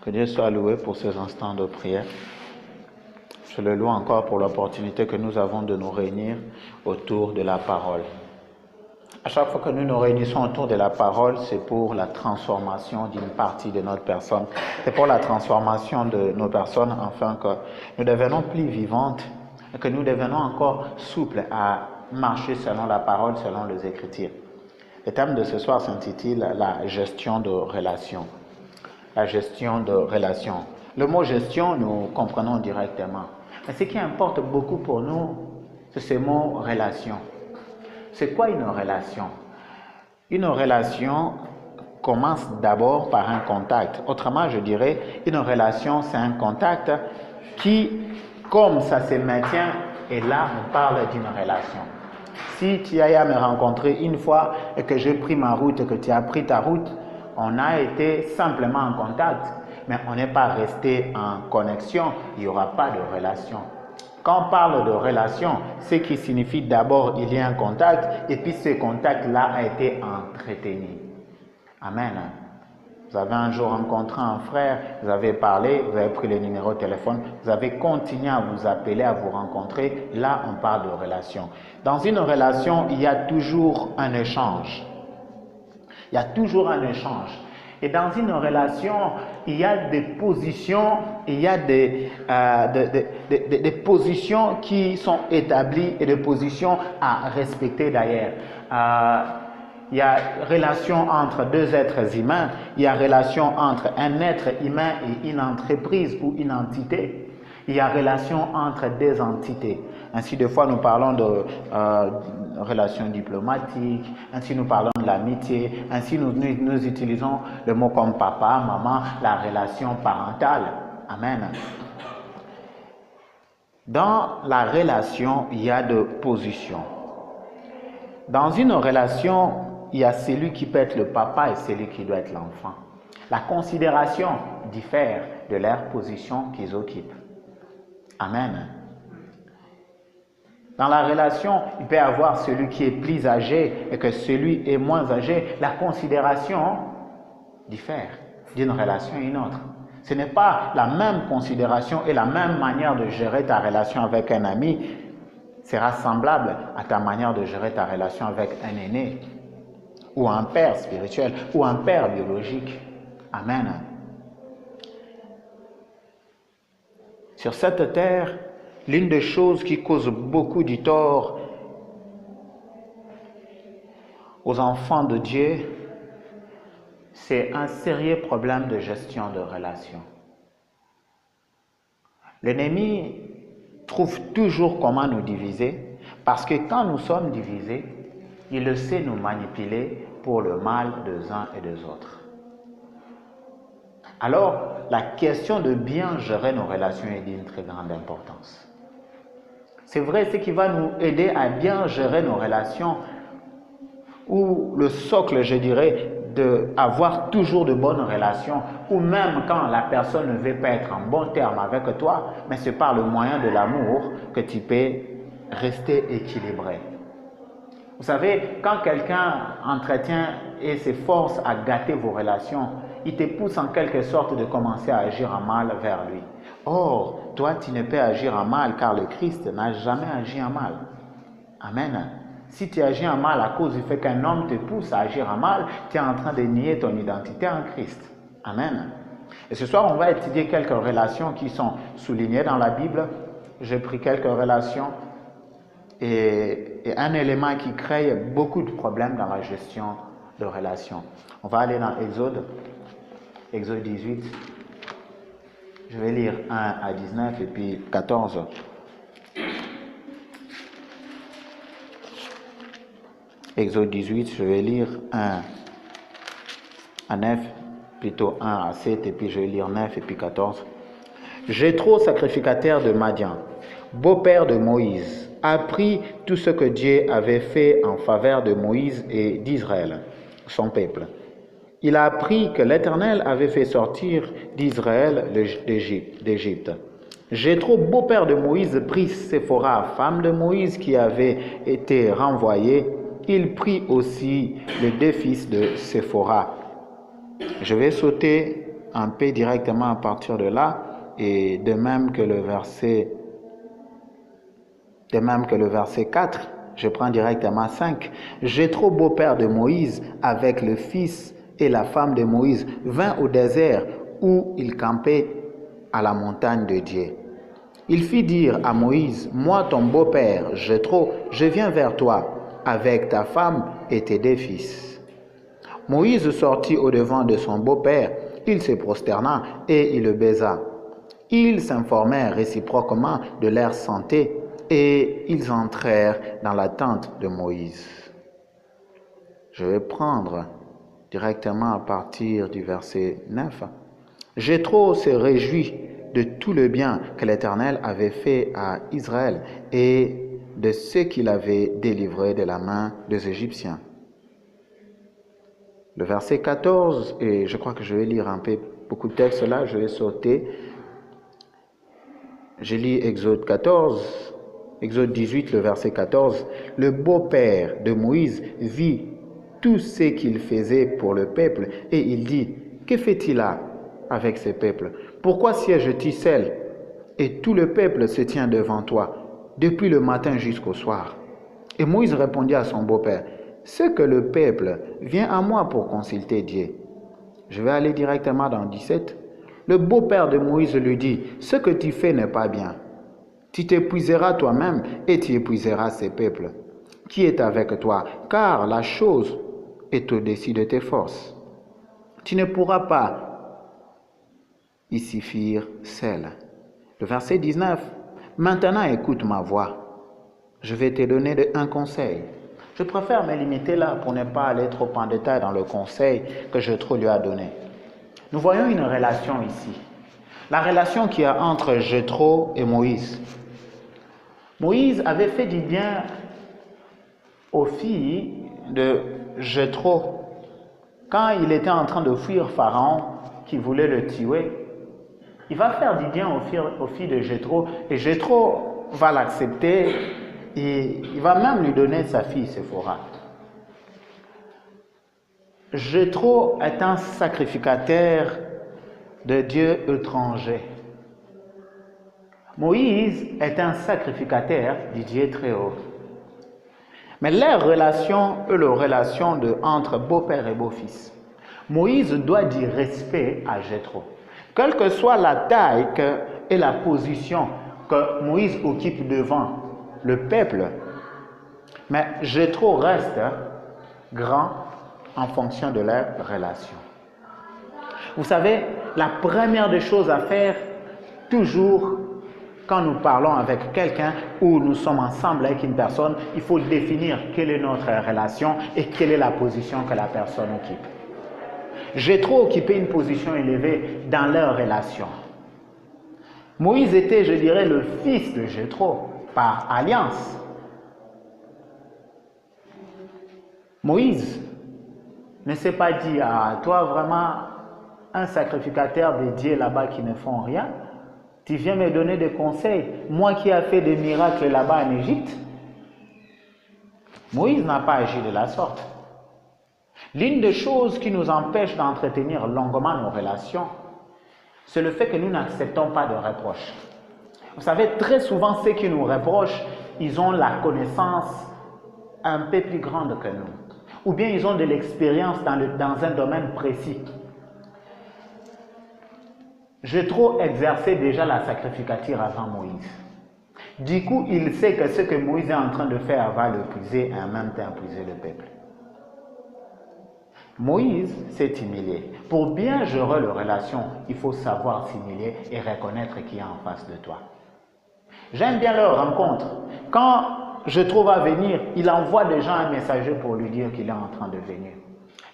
Que Dieu soit loué pour ces instants de prière. Je le loue encore pour l'opportunité que nous avons de nous réunir autour de la parole. À chaque fois que nous nous réunissons autour de la parole, c'est pour la transformation d'une partie de notre personne. C'est pour la transformation de nos personnes afin que nous devenons plus vivantes et que nous devenons encore souples à marcher selon la parole, selon les Écritures. Le thème de ce soir s'intitule « La gestion de relations ». La gestion de relations. Le mot « gestion », nous comprenons directement. Mais ce qui importe beaucoup pour nous, c'est ce mot « relation ». C'est quoi une relation? Une relation commence d'abord par un contact. Autrement, je dirais, une relation, c'est un contact qui, comme ça se maintient, et là, on parle d'une relation. Si tu as à me rencontrer une fois et que j'ai pris ma route et que tu as pris ta route, on a été simplement en contact, mais on n'est pas resté en connexion, il n'y aura pas de relation. Quand on parle de relation, ce qui signifie d'abord il y a un contact et puis ce contact-là a été entretenu. Amen. Vous avez un jour rencontré un frère, vous avez parlé, vous avez pris le numéro de téléphone, vous avez continué à vous appeler, à vous rencontrer. Là, on parle de relation. Dans une relation, il y a toujours un échange. Il y a toujours un échange. Et dans une relation, il y a des positions, il y a des positions qui sont établies et des positions à respecter d'ailleurs. Il y a relation entre deux êtres humains, il y a relation entre un être humain et une entreprise ou une entité. Il y a relation entre des entités. Ainsi, des fois, nous parlons de relations diplomatiques, ainsi nous parlons de l'amitié, ainsi nous utilisons le mot comme papa, maman, la relation parentale. Amen. Dans la relation, il y a deux positions. Dans une relation, il y a celui qui peut être le papa et celui qui doit être l'enfant. La considération diffère de leur position qu'ils occupent. Amen. Dans la relation, il peut y avoir celui qui est plus âgé et que celui est moins âgé. La considération diffère d'une relation à une autre. Ce n'est pas la même considération et la même manière de gérer ta relation avec un ami sera semblable à ta manière de gérer ta relation avec un aîné ou un père spirituel ou un père biologique. Amen. Sur cette terre, l'une des choses qui cause beaucoup du tort aux enfants de Dieu, c'est un sérieux problème de gestion de relations. L'ennemi trouve toujours comment nous diviser, parce que quand nous sommes divisés, il le sait nous manipuler pour le mal des uns et des autres. Alors, la question de bien gérer nos relations est d'une très grande importance. C'est vrai, ce qui va nous aider à bien gérer nos relations, ou le socle, je dirais, d'avoir toujours de bonnes relations, ou même quand la personne ne veut pas être en bon terme avec toi, mais c'est par le moyen de l'amour que tu peux rester équilibré. Vous savez, quand quelqu'un entretient et s'efforce à gâter vos relations, il te pousse en quelque sorte de commencer à agir en mal vers lui. Or, toi, tu ne peux agir en mal car le Christ n'a jamais agi en mal. Amen. Si tu agis en mal à cause du fait qu'un homme te pousse à agir en mal, tu es en train de nier ton identité en Christ. Amen. Et ce soir, on va étudier quelques relations qui sont soulignées dans la Bible. J'ai pris quelques relations et un élément qui crée beaucoup de problèmes dans la gestion de relations. On va aller dans Exode 18. Je vais lire 1 à 19 et puis 14. Exode 18, je vais lire 1 à 9, plutôt 1 à 7, et puis je vais lire 9 et puis 14. Jéthro, sacrificateur de Madian, beau-père de Moïse, a appris tout ce que Dieu avait fait en faveur de Moïse et d'Israël, son peuple. Il a appris que l'Éternel avait fait sortir d'Israël d'Égypte. Jéthro, beau-père de Moïse, prit Séphora, femme de Moïse qui avait été renvoyée. Il prit aussi les deux fils de Séphora. Je vais sauter en paix directement à partir de là, et de même que le verset 4, je prends directement 5. Jéthro, beau-père de Moïse, avec le fils et la femme de Moïse, vint au désert où il campait à la montagne de Dieu. Il fit dire à Moïse, moi ton beau-père, Jéthro, je viens vers toi avec ta femme et tes 2 fils. Moïse sortit au-devant de son beau-père, il se prosterna et il le baisa. Ils s'informèrent réciproquement de leur santé et ils entrèrent dans la tente de Moïse. Je vais prendre directement à partir du verset 9. Jéthro se réjouit de tout le bien que l'Éternel avait fait à Israël et de ce qu'il avait délivré de la main des Égyptiens. Le verset 14, et je crois que je vais lire un peu beaucoup de textes là, je vais sauter. Je lis Exode 14, Exode 18, le verset 14. Le beau-père de Moïse vit tout ce qu'il faisait pour le peuple et il dit, que fait-il là avec ce peuple? Pourquoi sièges-tu seul et tout le peuple se tient devant toi depuis le matin jusqu'au soir? Et Moïse répondit à son beau-père, ce que le peuple vient à moi pour consulter Dieu. Je vais aller directement dans 17. Le beau-père de Moïse lui dit, ce que tu fais n'est pas bien. Tu t'épuiseras toi-même et tu épuiseras ces peuples qui est avec toi, car la chose est au-dessus de tes forces. Tu ne pourras pas y suffire seul. Le verset 19. Maintenant écoute ma voix. Je vais te donner un conseil. Je préfère me limiter là pour ne pas aller trop en détail dans le conseil que Jéthro lui a donné. Nous voyons une relation ici. La relation qu'il y a entre Jéthro et Moïse. Moïse avait fait du bien aux filles de Jéthro quand il était en train de fuir Pharaon qui voulait le tuer. Il va faire du bien aux filles de Jéthro et Jéthro va l'accepter et il va même lui donner sa fille Séphora. Jéthro est un sacrificateur de Dieu étranger. Moïse est un sacrificateur du Dieu très haut. Mais leur relation est la relation entre beau-père et beau-fils. Moïse doit du respect à Jéthro. Quelle que soit la taille et la position que Moïse occupe devant le peuple, mais Jéthro reste grand en fonction de leur relation. Vous savez, la première des choses à faire, toujours quand nous parlons avec quelqu'un ou nous sommes ensemble avec une personne, il faut définir quelle est notre relation et quelle est la position que la personne occupe. Jéthro occupait une position élevée dans leur relation. Moïse était, je dirais, le fils de Jéthro par alliance. Moïse ne s'est pas dit, ah, toi vraiment un sacrificateur de Dieu là-bas qui ne font rien, tu viens me donner des conseils, moi qui ai fait des miracles là-bas en Égypte. Moïse n'a pas agi de la sorte. L'une des choses qui nous empêche d'entretenir longuement nos relations, c'est le fait que nous n'acceptons pas de reproches. Vous savez, très souvent, ceux qui nous reprochent, ils ont la connaissance un peu plus grande que nous. Ou bien ils ont de l'expérience dans un domaine précis. Jéthro exerçait déjà la sacrificature avant Moïse. Du coup, il sait que ce que Moïse est en train de faire va l'épuiser et en même temps épuiser le peuple. Moïse s'est humilié. Pour bien gérer les relations, il faut savoir s'humilier et reconnaître qui est en face de toi. J'aime bien leur rencontre. Quand Jéthro va venir, il envoie déjà un messager pour lui dire qu'il est en train de venir.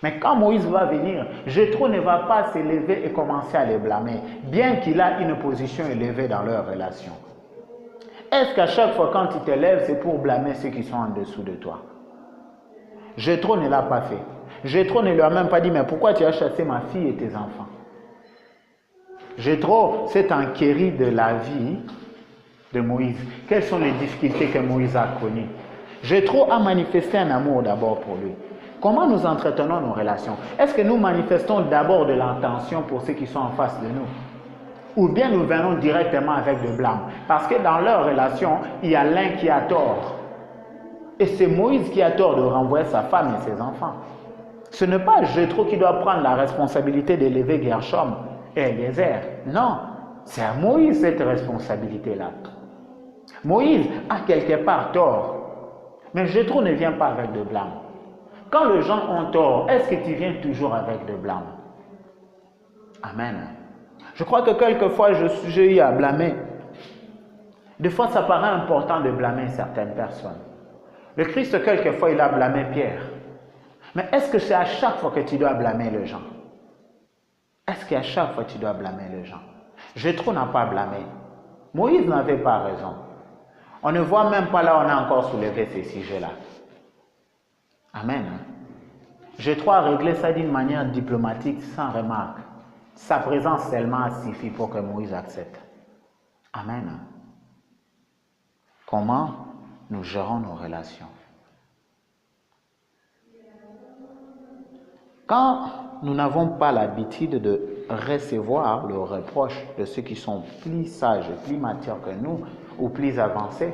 Mais quand Moïse va venir, Jéthro ne va pas s'élever et commencer à les blâmer, bien qu'il a une position élevée dans leur relation. Est-ce qu'à chaque fois quand tu t'élèves, c'est pour blâmer ceux qui sont en dessous de toi? Jéthro ne l'a pas fait. Jéthro ne lui a même pas dit, mais pourquoi tu as chassé ma fille et tes enfants? Jéthro s'est enquéri de la vie de Moïse. Quelles sont les difficultés que Moïse a connues? Jéthro a manifesté un amour d'abord pour lui. Comment nous entretenons nos relations? Est-ce que nous manifestons d'abord de l'intention pour ceux qui sont en face de nous? Ou bien nous venons directement avec de blâme? Parce que dans leur relation, il y a l'un qui a tort. Et c'est Moïse qui a tort de renvoyer sa femme et ses enfants. Ce n'est pas Jéthro qui doit prendre la responsabilité d'élever Gershom et Eliezer. Non, c'est à Moïse cette responsabilité-là. Moïse a quelque part tort. Mais Jéthro ne vient pas avec de blâme. Quand les gens ont tort, est-ce que tu viens toujours avec de blâme? Amen. Je crois que quelquefois, j'ai eu à blâmer. Des fois, ça paraît important de blâmer certaines personnes. Le Christ, quelquefois, il a blâmé Pierre. Mais est-ce que c'est à chaque fois que tu dois blâmer les gens? Est-ce qu'à chaque fois, tu dois blâmer les gens? Jéthro n'a pas blâmé. Moïse n'avait pas raison. On ne voit même pas là, on a encore soulevé ces sujets-là. Amen. Jéthro a réglé ça d'une manière diplomatique, sans remarque. Sa présence seulement suffit pour que Moïse accepte. Amen. Comment nous gérons nos relations? Quand nous n'avons pas l'habitude de recevoir le reproche de ceux qui sont plus sages, plus matures que nous, ou plus avancés,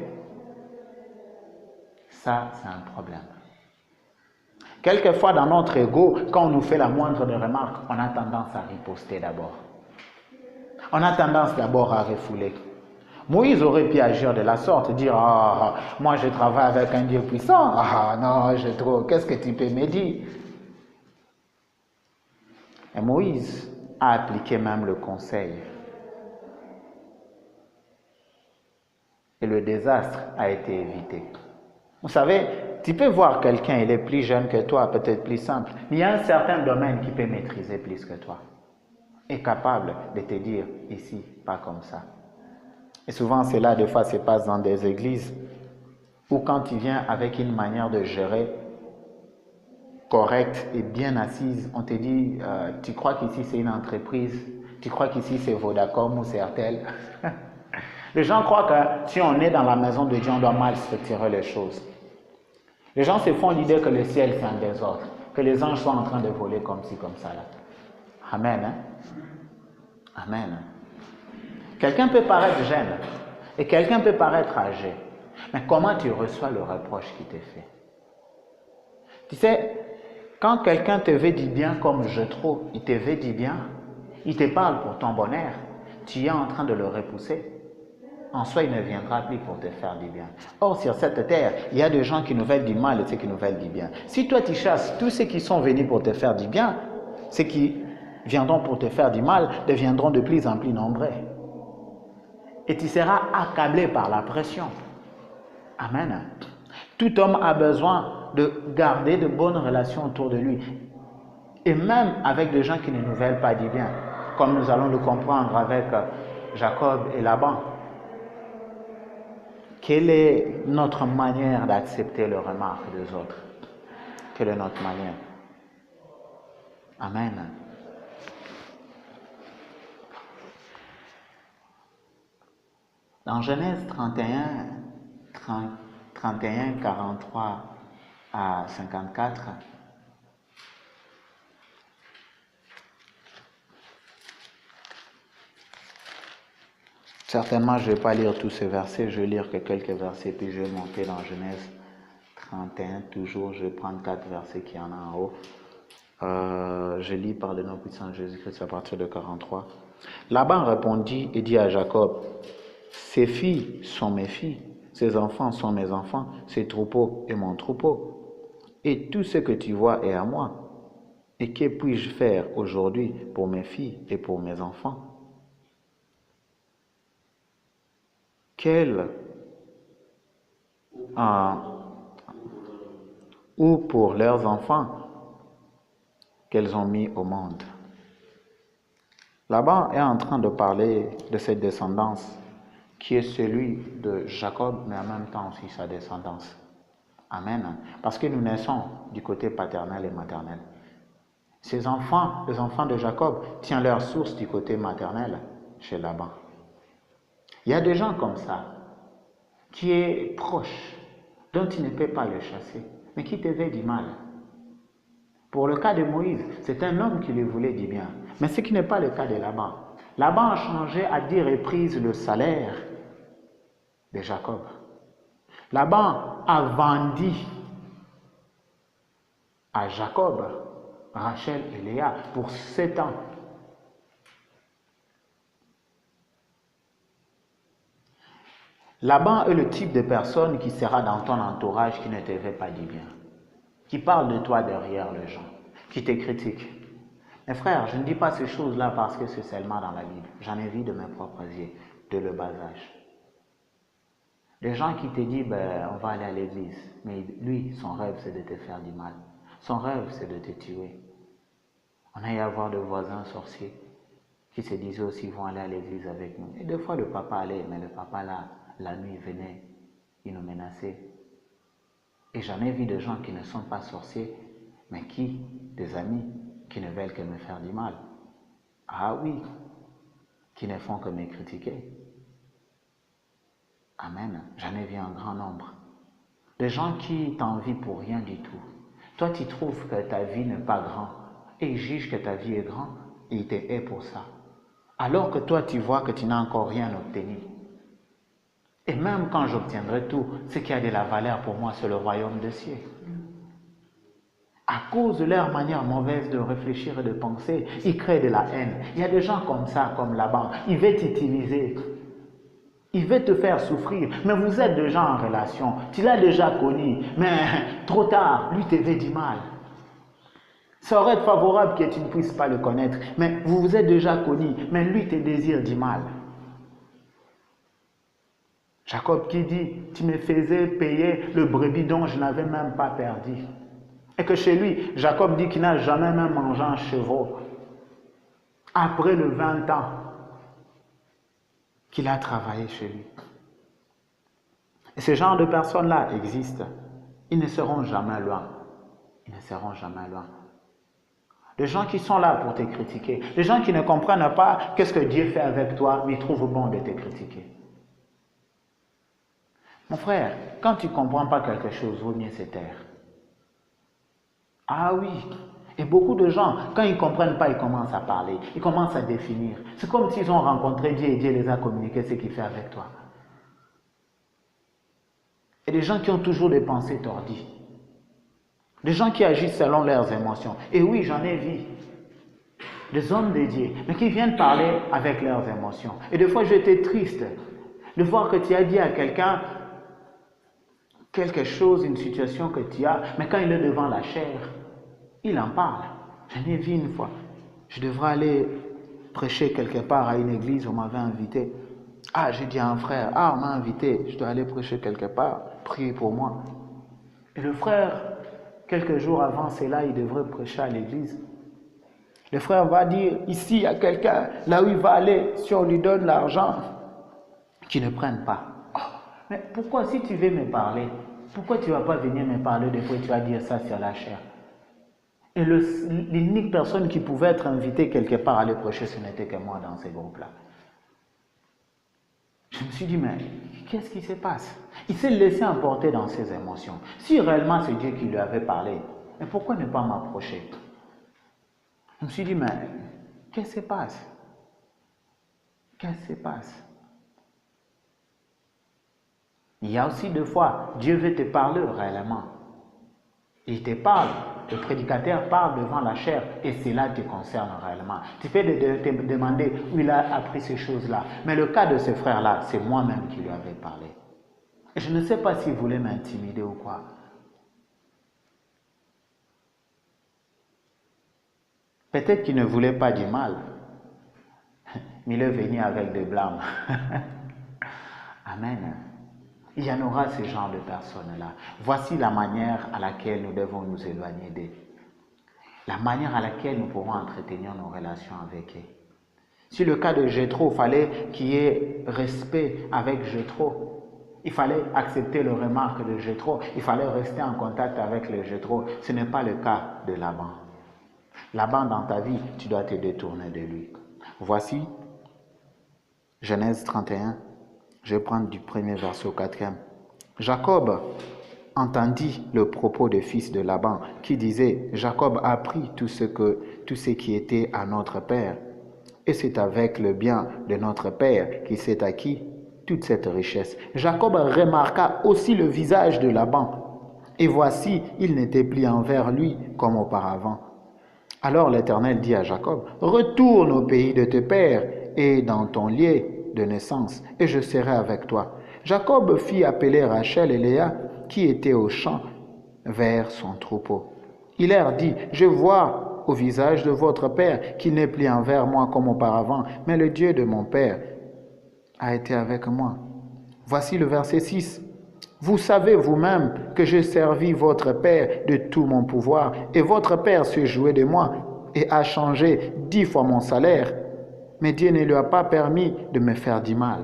ça, c'est un problème. Quelquefois, dans notre ego, quand on nous fait la moindre des remarques, on a tendance à riposter d'abord. On a tendance d'abord à refouler. Moïse aurait pu agir de la sorte, dire « Ah, moi je travaille avec un Dieu puissant. Ah non, je trouve, qu'est-ce que tu peux me dire ?» Et Moïse a appliqué même le conseil. Et le désastre a été évité. Vous savez, tu peux voir quelqu'un, il est plus jeune que toi, peut-être plus simple, mais il y a un certain domaine qui peut maîtriser plus que toi. Est capable de te dire, ici, pas comme ça. Et souvent, c'est là, des fois, se passe dans des églises où quand tu viens avec une manière de gérer correcte et bien assise, on te dit, tu crois qu'ici c'est une entreprise, tu crois qu'ici c'est Vodacom ou c'est RTL. Les gens croient que si on est dans la maison de Dieu, on doit mal structurer les choses. Les gens se font l'idée que le ciel c'est un désordre, que les anges sont en train de voler comme ci, comme ça là. Amen. Hein? Amen. Quelqu'un peut paraître jeune et quelqu'un peut paraître âgé. Mais comment tu reçois le reproche qui t'est fait? Tu sais, quand quelqu'un te veut du bien comme Jéthro, il te veut du bien, il te parle pour ton bonheur, tu es en train de le repousser. En soi, il ne viendra plus pour te faire du bien. Or, sur cette terre, il y a des gens qui nous veulent du mal et ceux qui nous veulent du bien. Si toi, tu chasses tous ceux qui sont venus pour te faire du bien, ceux qui viendront pour te faire du mal deviendront de plus en plus nombreux. Et tu seras accablé par la pression. Amen. Tout homme a besoin de garder de bonnes relations autour de lui. Et même avec des gens qui ne nous veulent pas du bien. Comme nous allons le comprendre avec Jacob et Laban. Quelle est notre manière d'accepter les remarques des autres? Quelle est notre manière? Amen. Dans Genèse 31, 43 à 54, certainement, je ne vais pas lire tous ces versets, je vais lire que quelques versets, puis je vais monter dans Genèse 31, toujours, je vais prendre 4 versets qu'il y en a en haut. Je lis par le nom puissant de Jésus-Christ à partir de 43. Laban répondit et dit à Jacob, « Ces filles sont mes filles, ces enfants sont mes enfants, ces troupeaux est mon troupeau. Et tout ce que tu vois est à moi. Et que puis-je faire aujourd'hui pour mes filles et pour mes enfants? Ou pour leurs enfants qu'elles ont mis au monde. » Laban est en train de parler de cette descendance qui est celui de Jacob, mais en même temps aussi sa descendance. Amen. Parce que nous naissons du côté paternel et maternel. Ces enfants, les enfants de Jacob, tiennent leur source du côté maternel chez Laban. Il y a des gens comme ça, qui est proche, dont tu ne peux pas le chasser, mais qui te veut du mal. Pour le cas de Moïse, c'est un homme qui lui voulait du bien. Mais ce qui n'est pas le cas de Laban. Laban a changé à 10 reprises le salaire de Jacob. Laban a vendu à Jacob, Rachel et Léa pour 7 ans. Laban est le type de personne qui sera dans ton entourage qui ne te veut pas du bien, qui parle de toi derrière les gens, qui te critique. Mes frères, je ne dis pas ces choses-là parce que c'est seulement dans la Bible. J'en ai vu de mes propres yeux, de le bas âge. Les gens qui te disent, on va aller à l'église, mais lui, son rêve, c'est de te faire du mal. Son rêve, c'est de te tuer. On a eu à voir de voisins sorciers qui se disaient aussi, ils vont aller à l'église avec nous. Et des fois, le papa allait, mais le papa là, la nuit venait, il nous menaçait. Et j'en ai vu des gens qui ne sont pas sorciers, mais des amis, qui ne veulent que me faire du mal. Ah oui, qui ne font que me critiquer. Amen. J'en ai vu un grand nombre. Des gens qui t'envient pour rien du tout. Toi, tu trouves que ta vie n'est pas grande et ils jugent que ta vie est grande et ils te haïssent pour ça. Alors que toi, tu vois que tu n'as encore rien obtenu. Et même quand j'obtiendrai tout, ce qui a de la valeur pour moi, c'est le royaume des cieux. À cause de leur manière mauvaise de réfléchir et de penser, ils créent de la haine. Il y a des gens comme ça, comme Laban. Ils veulent t'utiliser. Ils veulent te faire souffrir. Mais vous êtes déjà en relation. Tu l'as déjà connu. Mais trop tard, lui te veut du mal. Ça aurait été favorable que tu ne puisses pas le connaître. Mais vous vous êtes déjà connu. Mais lui te désire du mal. Jacob qui dit, tu me faisais payer le brebis dont je n'avais même pas perdu. Et que chez lui, Jacob dit qu'il n'a jamais même mangé un chevreau. Après le 20 ans qu'il a travaillé chez lui. Et ce genre de personnes-là existent. Ils ne seront jamais loin. Ils ne seront jamais loin. Les gens qui sont là pour te critiquer. Les gens qui ne comprennent pas qu'est-ce que Dieu fait avec toi, mais ils trouvent bon de te critiquer. Mon frère, quand tu ne comprends pas quelque chose, vaut mieux se taire. Ah oui, et beaucoup de gens, quand ils ne comprennent pas, ils commencent à parler, ils commencent à définir. C'est comme s'ils ont rencontré Dieu et Dieu les a communiqué ce qu'il fait avec toi. Et des gens qui ont toujours des pensées tordues. Des gens qui agissent selon leurs émotions. Et oui, j'en ai vu. Des hommes de Dieu, mais qui viennent parler avec leurs émotions. Et des fois, j'étais triste de voir que tu as dit à quelqu'un quelque chose, une situation que tu as, mais quand il est devant la chair, il en parle. J'en ai vu une fois. Je devrais aller prêcher quelque part à une église, on m'avait invité. Ah, j'ai dit à un frère, on m'a invité, je dois aller prêcher quelque part, priez pour moi. Et le frère, quelques jours avant cela, il devrait prêcher à l'église. Le frère va dire, ici il y a quelqu'un, là où il va aller, si on lui donne l'argent, qu'il ne prenne pas. Mais pourquoi, si tu veux me parler, pourquoi tu ne vas pas venir me parler des fois tu vas dire ça sur la chair? Et l'unique personne qui pouvait être invitée quelque part à aller prêcher, ce n'était que moi dans ces groupes-là. Je me suis dit, mais qu'est-ce qui se passe? Il s'est laissé emporter dans ses émotions. Si réellement c'est Dieu qui lui avait parlé, mais pourquoi ne pas m'approcher? Je me suis dit, mais qu'est-ce qui se passe? Qu'est-ce qui se passe? Il y a aussi des fois, Dieu veut te parler réellement. Il te parle, le prédicateur parle devant la chair et cela te concerne réellement. Tu peux te demander où il a appris ces choses-là. Mais le cas de ce frère-là, c'est moi-même qui lui avais parlé. Et je ne sais pas s'il voulait m'intimider ou quoi. Peut-être qu'il ne voulait pas du mal, mais il est venu avec des blâmes. Amen. Il y en aura ce genre de personnes-là. Voici la manière à laquelle nous devons nous éloigner d'eux. La manière à laquelle nous pourrons entretenir nos relations avec eux. Si le cas de Jéthro, il fallait qu'il y ait respect avec Jéthro. Il fallait accepter les remarques de Jéthro. Il fallait rester en contact avec le Jéthro. Ce n'est pas le cas de Laban. Laban, dans ta vie, tu dois te détourner de lui. Voici Genèse 31. Je vais prendre du premier verset au 4e. Jacob entendit le propos des fils de Laban qui disait, Jacob a pris tout ce qui était à notre père, et c'est avec le bien de notre père qu'il s'est acquis toute cette richesse. Jacob remarqua aussi le visage de Laban, et voici, il n'était plus envers lui comme auparavant. Alors l'Éternel dit à Jacob, retourne au pays de tes pères et dans ton lieu de naissance, et je serai avec toi. Jacob fit appeler Rachel et Léa, qui étaient au champ vers son troupeau. Il leur dit, je vois au visage de votre père qu'il n'est plus envers moi comme auparavant, mais le Dieu de mon père a été avec moi. Voici le verset 6. Vous savez vous-même que j'ai servi votre père de tout mon pouvoir, et votre père se jouait de moi et a changé 10 fois mon salaire, mais Dieu ne lui a pas permis de me faire du mal.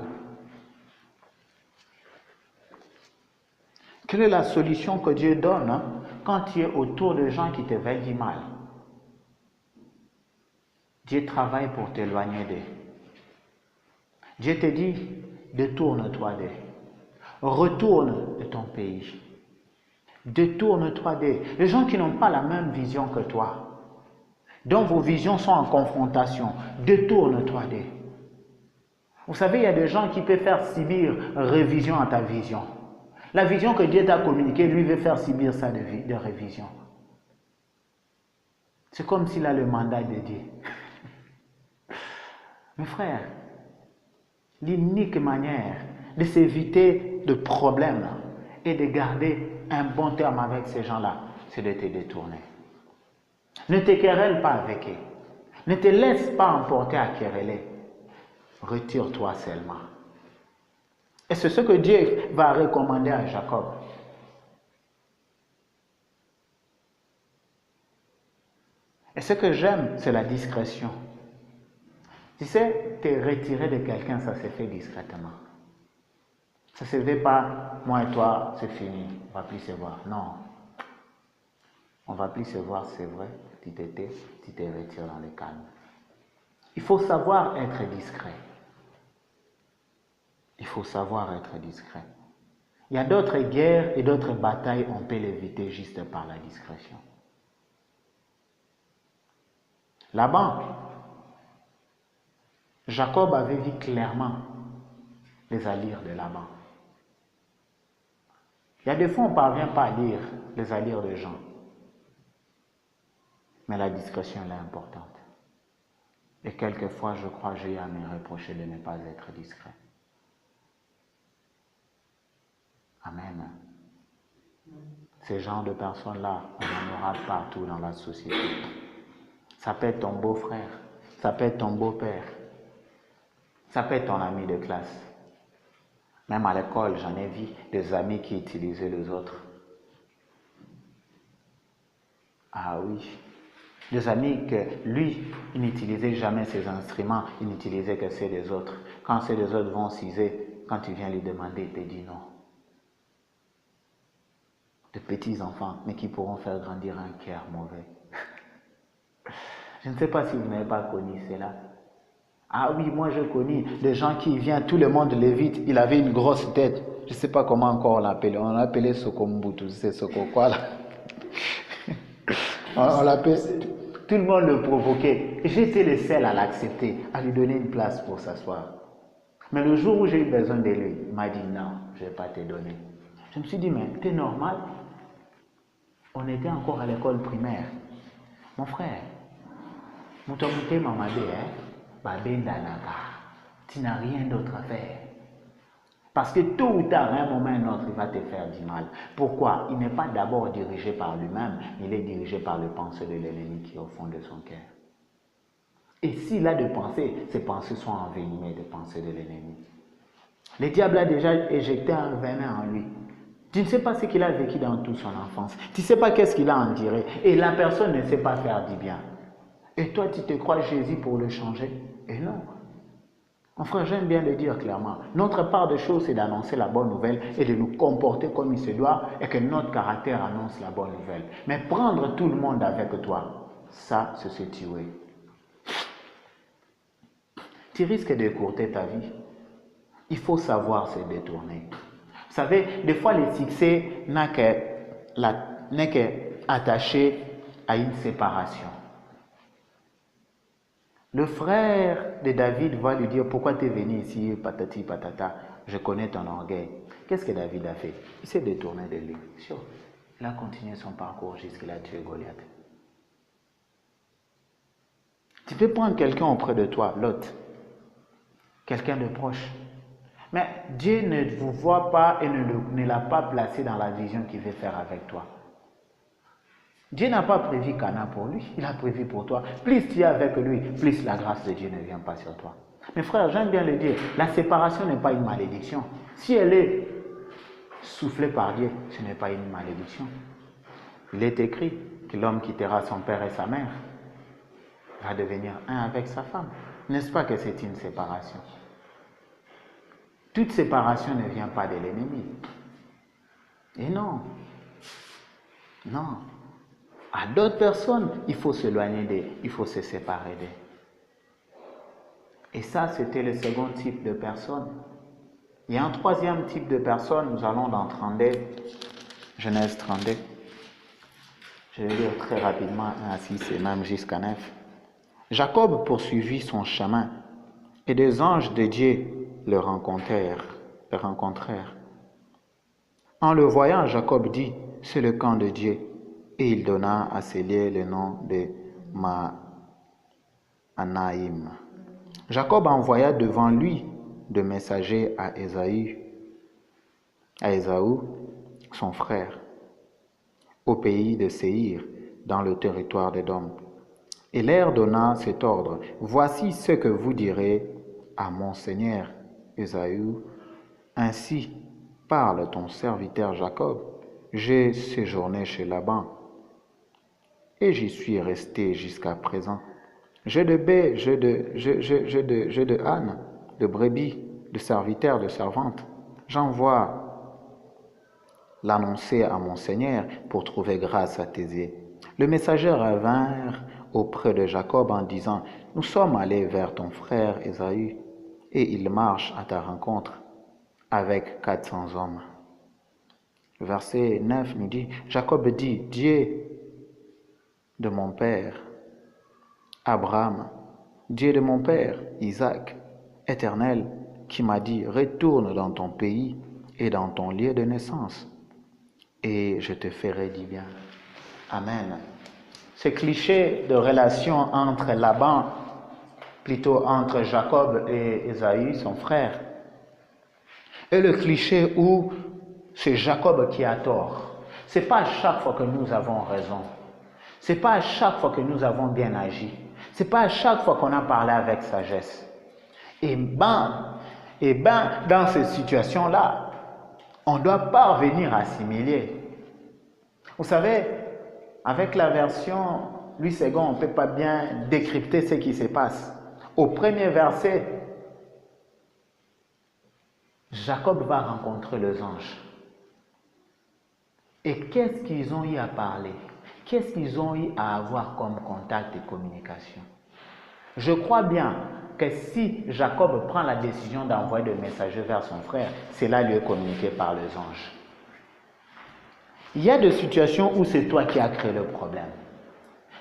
Quelle est la solution que Dieu donne quand tu es autour de gens qui te veulent du mal? Dieu travaille pour t'éloigner d'eux. Dieu te dit, détourne-toi d'eux. Retourne de ton pays. Détourne-toi d'eux. Les gens qui n'ont pas la même vision que toi, dont vos visions sont en confrontation, détourne-toi d'eux. Vous savez, il y a des gens qui peuvent faire subir révision à ta vision. La vision que Dieu t'a communiquée, lui veut faire subir ça de révision. C'est comme s'il a le mandat de Dieu. Mes frères, l'unique manière de s'éviter de problèmes et de garder un bon terme avec ces gens-là, c'est de te détourner. Ne te querelle pas avec eux. Ne te laisse pas emporter à quereller. Retire-toi seulement. Et c'est ce que Dieu va recommander à Jacob. Et ce que j'aime, c'est la discrétion. Tu sais, te retirer de quelqu'un, ça se fait discrètement. Ça ne se fait pas, moi et toi, c'est fini, on ne va plus se voir. Non. On ne va plus se voir, c'est vrai, tu te retires dans le calme. Il faut savoir être discret. Il faut savoir être discret. Il y a d'autres guerres et d'autres batailles, on peut l'éviter juste par la discrétion. Laban, Jacob avait vu clairement les allures de Laban. Il y a des fois, on ne parvient pas à lire les allures des gens. Mais la discrétion est importante. Et quelquefois, je crois, j'ai à me reprocher de ne pas être discret. Amen. Ces genres de personnes-là, on en aura partout dans la société. Ça peut être ton beau-frère, ça peut être ton beau-père, ça peut être ton ami de classe. Même à l'école, j'en ai vu des amis qui utilisaient les autres. Ah oui. Des amis que lui, il n'utilisait jamais ses instruments, il n'utilisait que ceux des autres. Quand ceux des autres vont ciser, quand tu viens lui demander, il te dit non. De petits enfants, mais qui pourront faire grandir un cœur mauvais. Je ne sais pas si vous n'avez pas connu cela. Ah oui, moi je connais des gens qui viennent, tout le monde l'évite, il avait une grosse tête. Je ne sais pas comment encore on l'appelait. On l'appelait Sokombutu, c'est Soko quoi là. On l'appelait, tout le monde le provoquait. J'étais le seul à l'accepter, à lui donner une place pour s'asseoir. Mais le jour où j'ai eu besoin de lui, il m'a dit non, je ne vais pas te donner. Je me suis dit, mais t'es normal? On était encore à l'école primaire. Mon frère, Moutomouté m'a dit, tu n'as rien d'autre à faire. Parce que tôt ou tard, à un moment ou un autre, il va te faire du mal. Pourquoi? Il n'est pas d'abord dirigé par lui-même, il est dirigé par les pensées de l'ennemi qui est au fond de son cœur. Et s'il a des pensées, ces pensées sont envenimées des pensées de l'ennemi. Le diable a déjà éjecté un venin en lui. Tu ne sais pas ce qu'il a vécu dans toute son enfance. Tu ne sais pas qu'est-ce qu'il a enduré. Et la personne ne sait pas faire du bien. Et toi, tu te crois Jésus pour le changer? Et non. Mon frère, j'aime bien le dire clairement. Notre part de choses, c'est d'annoncer la bonne nouvelle et de nous comporter comme il se doit et que notre caractère annonce la bonne nouvelle. Mais prendre tout le monde avec toi, ça, c'est se tuer. Tu risques d'écourter ta vie. Il faut savoir se détourner. Vous savez, des fois, le succès n'est qu'attaché à une séparation. Le frère de David va lui dire, pourquoi tu es venu ici, patati patata, je connais ton orgueil. Qu'est-ce que David a fait? Il s'est détourné de lui. Il a continué son parcours jusqu'il a tué Goliath. Tu peux prendre quelqu'un auprès de toi, Lot, quelqu'un de proche. Mais Dieu ne vous voit pas et ne l'a pas placé dans la vision qu'il veut faire avec toi. Dieu n'a pas prévu Cana pour lui, il a prévu pour toi. Plus tu es avec lui, plus la grâce de Dieu ne vient pas sur toi. Mes frères, j'aime bien le dire, la séparation n'est pas une malédiction. Si elle est soufflée par Dieu, ce n'est pas une malédiction. Il est écrit que l'homme quittera son père et sa mère, va devenir un avec sa femme. N'est-ce pas que c'est une séparation? Toute séparation ne vient pas de l'ennemi. Et non. Non. À d'autres personnes, il faut s'éloigner d'eux, il faut se séparer d'eux. Et ça, c'était le second type de personne. Il y a un troisième type de personne, nous allons dans 32, Genèse 32. Je vais lire très rapidement 1 à 6 et même jusqu'à 9. Jacob poursuivit son chemin, et des anges de Dieu le rencontrèrent. En le voyant, Jacob dit, c'est le camp de Dieu. Et il donna à ces lieux le nom de Mahanaïm. Jacob envoya devant lui de messagers à Ésaü, son frère, au pays de Séhir, dans le territoire d'Édom. Et leur donna cet ordre, voici ce que vous direz à mon seigneur Ésaü, ainsi parle ton serviteur Jacob, j'ai séjourné chez Laban, et j'y suis resté jusqu'à présent. J'ai de baies, j'ai de ânes, de brebis, de serviteurs, de servantes. J'envoie l'annoncer à mon Seigneur pour trouver grâce à tes yeux. Le messager revint auprès de Jacob en disant, nous sommes allés vers ton frère Ésaü, et il marche à ta rencontre avec 400 hommes. Verset 9 nous dit, Jacob dit, Dieu de mon père, Abraham, Dieu de mon père, Isaac, Éternel, qui m'a dit, retourne dans ton pays et dans ton lieu de naissance, et je te ferai du bien. Amen. Ce cliché de relation entre Laban, plutôt entre Jacob et Ésaü, son frère, et le cliché où c'est Jacob qui a tort. Ce n'est pas à chaque fois que nous avons raison. Ce n'est pas à chaque fois que nous avons bien agi. Ce n'est pas à chaque fois qu'on a parlé avec sagesse. Et dans ces situations-là, on doit parvenir à assimiler. Vous savez, avec la version Louis II, on ne peut pas bien décrypter ce qui se passe. Au premier verset, Jacob va rencontrer les anges. Et qu'est-ce qu'ils ont eu à parler? Qu'est-ce qu'ils ont eu à avoir comme contact et communication? Je crois bien que si Jacob prend la décision d'envoyer des messagers vers son frère, cela lui est communiqué par les anges. Il y a des situations où c'est toi qui as créé le problème.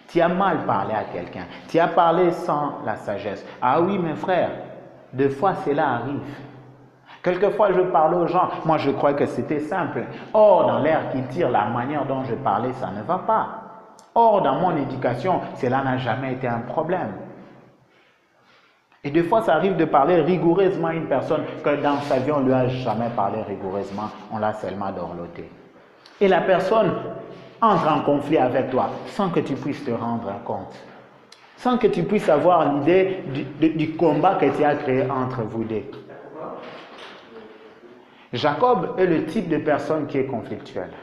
Tu as mal parlé à quelqu'un. Tu as parlé sans la sagesse. Ah oui, mes frères, des fois cela arrive. Quelquefois, je parlais aux gens. Moi, je crois que c'était simple. Or, dans l'air qu'ils tirent, la manière dont je parlais, ça ne va pas. Or, dans mon éducation, cela n'a jamais été un problème. Et des fois, ça arrive de parler rigoureusement à une personne que dans sa vie, on ne lui a jamais parlé rigoureusement. On l'a seulement dorloté. Et la personne entre en conflit avec toi sans que tu puisses te rendre compte. Sans que tu puisses avoir l'idée du combat que tu as créé entre vous deux. Jacob est le type de personne qui est conflictuelle.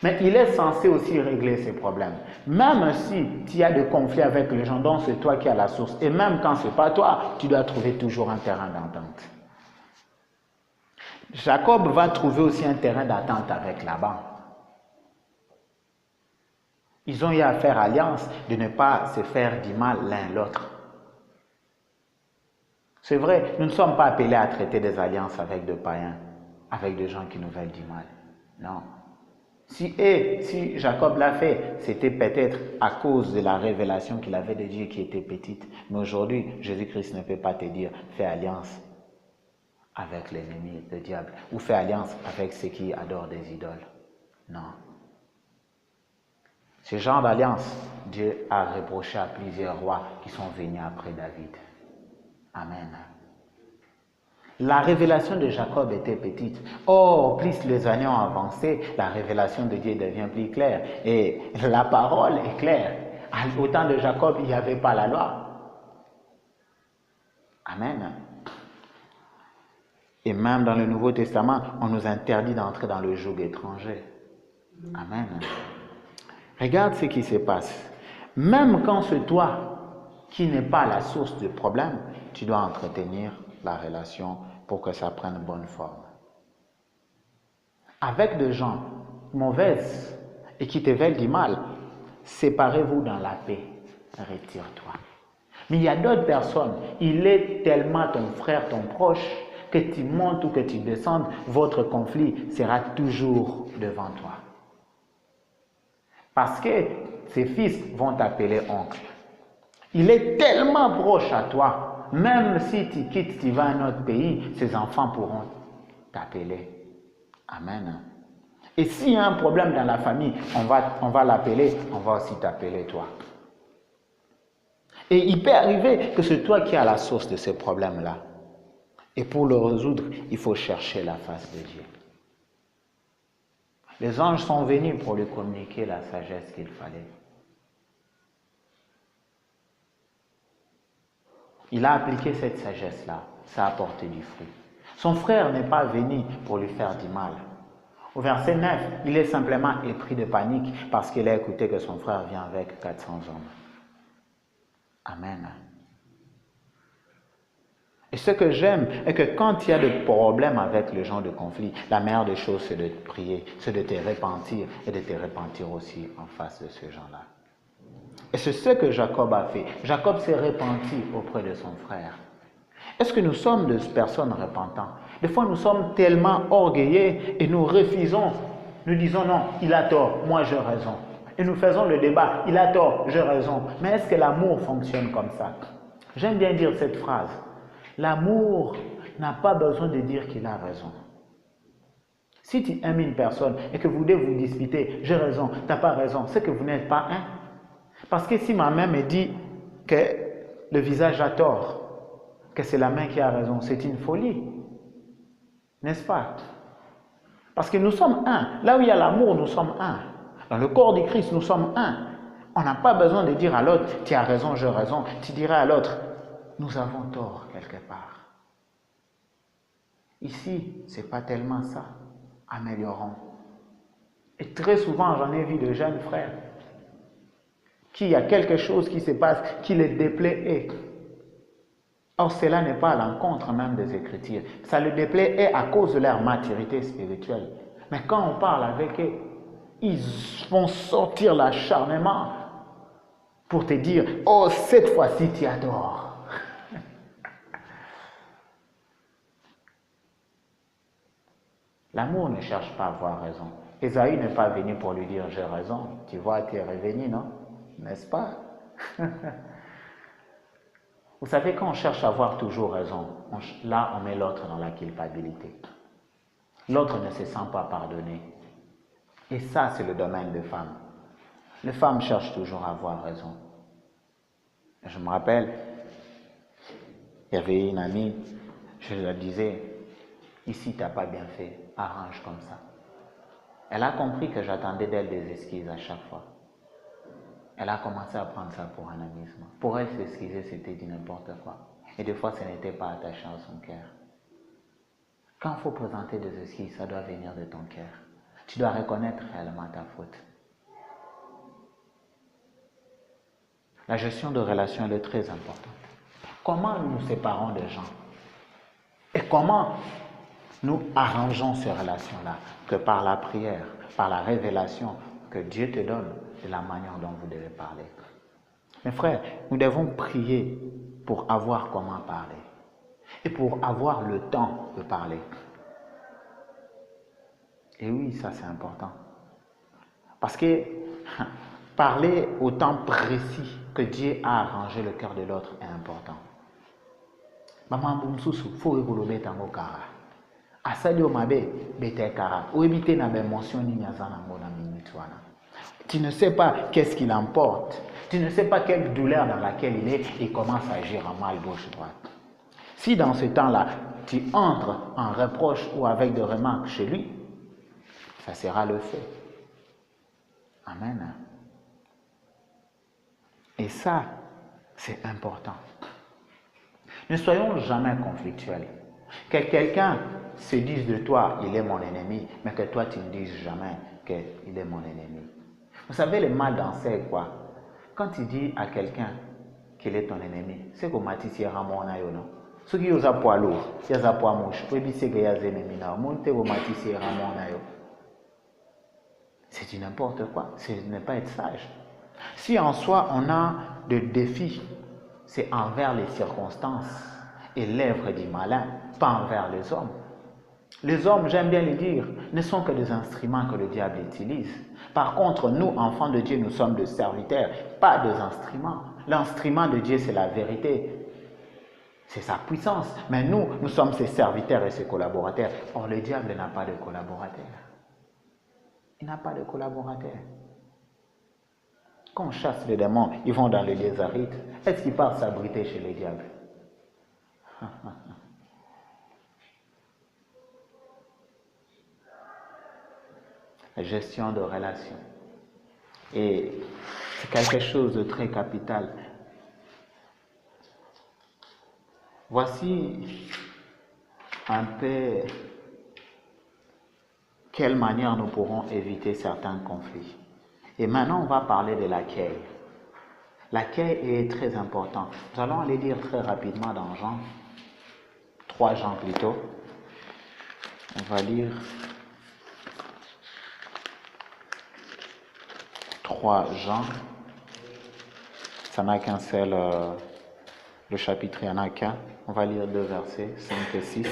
Mais il est censé aussi régler ses problèmes. Même si tu as des conflits avec les gens dont c'est toi qui as la source, et même quand ce n'est pas toi, tu dois trouver toujours un terrain d'entente. Jacob va trouver aussi un terrain d'attente avec Laban. Ils ont eu à faire alliance de ne pas se faire du mal l'un l'autre. C'est vrai, nous ne sommes pas appelés à traiter des alliances avec des païens. avec des gens qui nous veulent du mal. Non. Si Jacob l'a fait, c'était peut-être à cause de la révélation qu'il avait de Dieu qui était petite. Mais aujourd'hui, Jésus-Christ ne peut pas te dire, fais alliance avec l'ennemi, le diable, ou fais alliance avec ceux qui adorent des idoles. Non. Ce genre d'alliance, Dieu a reproché à plusieurs rois qui sont venus après David. Amen. La révélation de Jacob était petite. Or, plus les années ont avancé, la révélation de Dieu devient plus claire. Et la parole est claire. Au temps de Jacob, il n'y avait pas la loi. Amen. Et même dans le Nouveau Testament, on nous interdit d'entrer dans le joug étranger. Amen. Regarde ce qui se passe. Même quand c'est toi qui n'es pas la source du problème, tu dois entretenir la relation pour que ça prenne bonne forme. Avec des gens mauvaises et qui te veulent du mal, séparez-vous dans la paix. Retire-toi. Mais il y a d'autres personnes, il est tellement ton frère, ton proche, que tu montes ou que tu descendes, votre conflit sera toujours devant toi. Parce que ses fils vont t'appeler oncle. Il est tellement proche à toi, même si tu quittes, tu vas à un autre pays, ses enfants pourront t'appeler. Amen. Et s'il y a un problème dans la famille, on va l'appeler, on va aussi t'appeler toi. Et il peut arriver que c'est toi qui as la source de ces problèmes-là. Et pour le résoudre, il faut chercher la face de Dieu. Les anges sont venus pour lui communiquer la sagesse qu'il fallait. Il a appliqué cette sagesse-là, ça a apporté du fruit. Son frère n'est pas venu pour lui faire du mal. Au verset 9, il est simplement épris de panique parce qu'il a écouté que son frère vient avec 400 hommes. Amen. Et ce que j'aime est que quand il y a des problèmes avec le genre de conflit, la meilleure des choses, c'est de prier, c'est de te repentir et de te repentir aussi en face de ce genre-là. Et c'est ce que Jacob a fait. Jacob s'est repenti auprès de son frère. Est-ce que nous sommes des personnes repentantes? Des fois, nous sommes tellement orgueilleux et nous refusons. Nous disons non, il a tort, moi j'ai raison. Et nous faisons le débat, il a tort, j'ai raison. Mais est-ce que l'amour fonctionne comme ça? J'aime bien dire cette phrase. L'amour n'a pas besoin de dire qu'il a raison. Si tu aimes une personne et que vous devez vous disputer, j'ai raison, tu n'as pas raison, c'est que vous n'êtes pas un. Parce que si ma main me dit que le visage a tort, que c'est la main qui a raison, c'est une folie. N'est-ce pas? Parce que nous sommes un. Là où il y a l'amour, nous sommes un. Dans le corps du Christ, nous sommes un. On n'a pas besoin de dire à l'autre, tu as raison, j'ai raison. Tu diras à l'autre, nous avons tort quelque part. Ici, ce n'est pas tellement ça. Améliorons. Et très souvent, j'en ai vu de jeunes frères qui a quelque chose qui se passe, qui les déplaît. Or, cela n'est pas à l'encontre même des Écritures. Ça le déplaît à cause de leur maturité spirituelle. Mais quand on parle avec eux, ils vont sortir l'acharnement pour te dire, oh, cette fois-ci, tu adores. L'amour ne cherche pas à avoir raison. Ésaü n'est pas venu pour lui dire, j'ai raison. Tu vois, tu es revenu, non? N'est-ce pas? Vous savez, quand on cherche à avoir toujours raison, là, on met l'autre dans la culpabilité. L'autre ne se sent pas pardonné. Et ça, c'est le domaine des femmes. Les femmes cherchent toujours à avoir raison. Je me rappelle, il y avait une amie, je lui disais, ici, tu n'as pas bien fait, arrange comme ça. Elle a compris que j'attendais d'elle des excuses à chaque fois. Elle a commencé à prendre ça pour un amusement. Pour elle, s'excuser, c'était du n'importe quoi. Et des fois, ce n'était pas attachant à son cœur. Quand il faut présenter des excuses, ça doit venir de ton cœur. Tu dois reconnaître réellement ta faute. La gestion de relations, elle est très importante. Comment nous nous séparons des gens? Et comment nous arrangeons ces relations-là? Que par la prière, par la révélation que Dieu te donne de la manière dont vous devez parler. Mes frères, nous devons prier pour avoir comment parler et pour avoir le temps de parler. Et oui, ça c'est important. Parce que parler au temps précis que Dieu a arrangé le cœur de l'autre est important. Maman Boumsousou, faut évoluer dans le cara. Asadio mabe, bete cara. Ou éviter na mention ni nyazana ngona minitwana. Tu ne sais pas qu'est-ce qu'il emporte. Tu ne sais pas quelle douleur dans laquelle il est et commence à agir en mal gauche-droite. Si dans ce temps-là, tu entres en reproche ou avec des remarques chez lui, ça sera le feu. Amen. Et ça, c'est important. Ne soyons jamais conflictuels. Que quelqu'un se dise de toi, il est mon ennemi, mais que toi, tu ne dises jamais qu'il est mon ennemi. Vous savez, le mal dans c'est quoi? Quand tu dis à quelqu'un qu'il est ton ennemi, c'est comme tu dis à mon non? Ce qui est poids lourd, il y a poids mouche, c'est n'importe quoi, ce n'est pas être sage. Si en soi on a des défis, c'est envers les circonstances et l'œuvre du malin, pas envers les hommes. Les hommes, j'aime bien le dire, ne sont que des instruments que le diable utilise. Par contre, nous, enfants de Dieu, nous sommes des serviteurs, pas des instruments. L'instrument de Dieu, c'est la vérité. C'est sa puissance. Mais nous sommes ses serviteurs et ses collaborateurs. Or, le diable n'a pas de collaborateurs. Il n'a pas de collaborateurs. Quand on chasse les démons, ils vont dans les lieux arides. Est-ce qu'ils partent s'abriter chez les diables? La gestion de relations. Et c'est quelque chose de très capital. Voici un peu quelle manière nous pourrons éviter certains conflits. Et maintenant, on va parler de l'accueil. L'accueil est très important. Nous allons aller lire très rapidement dans Jean, 3 Jean plutôt. On va lire 3 Jean. Ça n'a qu'un seul, le chapitre, il n'y en a qu'un. On va lire 2 versets, 5 et 6.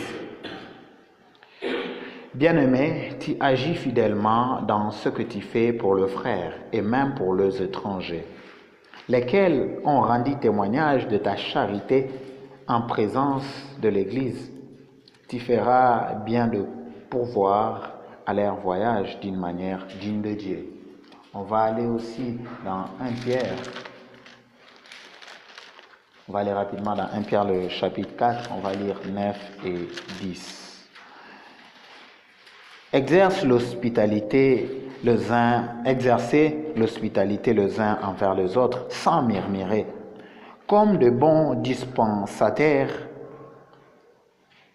Bien-aimé, tu agis fidèlement dans ce que tu fais pour le frère et même pour les étrangers, lesquels ont rendu témoignage de ta charité en présence de l'Église. Tu feras bien de pourvoir à leur voyage d'une manière digne de Dieu. On va aller aussi dans 1 Pierre. On va aller rapidement dans 1 Pierre, le chapitre 4. On va lire 9 et 10. Exercez l'hospitalité les uns envers les autres sans murmurer, comme de bons dispensataires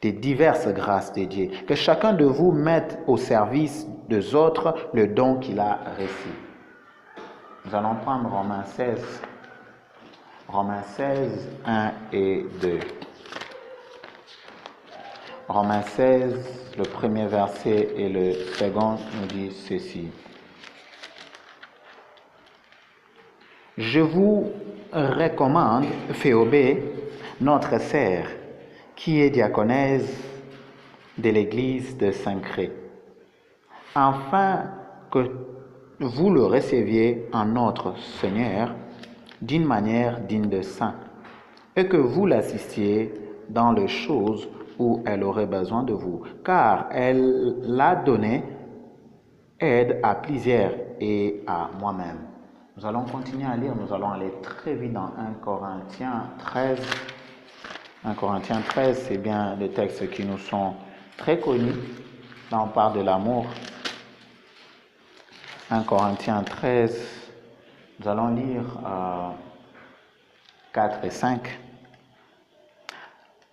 des diverses grâces de Dieu. Que chacun de vous mette au service des autres le don qu'il a reçu. Nous allons prendre Romains 16. Romains 16, 1 et 2. Romains 16, le premier verset et le second nous dit ceci. Je vous recommande Phéobé, notre sœur, qui est diaconesse de l'église de Saint-Cré, afin que vous le receviez en notre Seigneur d'une manière digne de saint, et que vous l'assistiez dans les choses où elle aurait besoin de vous, car elle l'a donné aide à plusieurs et à moi-même. Nous allons continuer à lire, nous allons aller très vite dans 1 Corinthiens 13. 1 Corinthiens 13, c'est bien des textes qui nous sont très connus. Là, on parle de l'amour. 1 Corinthiens 13, nous allons lire 4 et 5.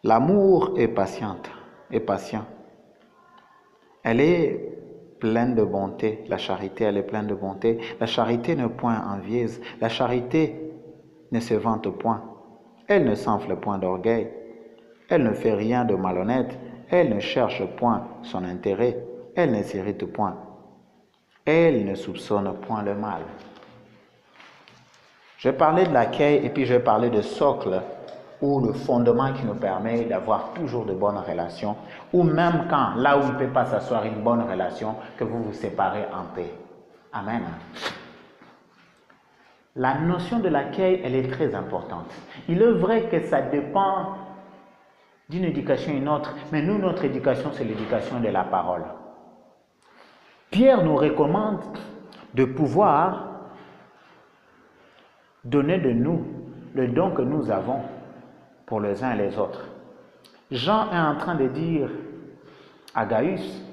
L'amour est patient. Elle est pleine de bonté. La charité, elle est pleine de bonté. La charité n'est point envieuse. La charité ne se vante point. Elle ne s'enfle point d'orgueil. Elle ne fait rien de malhonnête. Elle ne cherche point son intérêt. Elle ne s'irrite point. Elle ne soupçonne point le mal. Je vais parler de l'accueil et puis je vais parler de socle ou le fondement qui nous permet d'avoir toujours de bonnes relations, ou même quand, là où il ne peut pas s'asseoir une bonne relation, que vous vous séparez en paix. Amen. La notion de l'accueil, elle est très importante. Il est vrai que ça dépend d'une éducation à une autre, mais nous, notre éducation, c'est l'éducation de la parole. Pierre nous recommande de pouvoir donner de nous le don que nous avons pour les uns et les autres. Jean est en train de dire à Gaius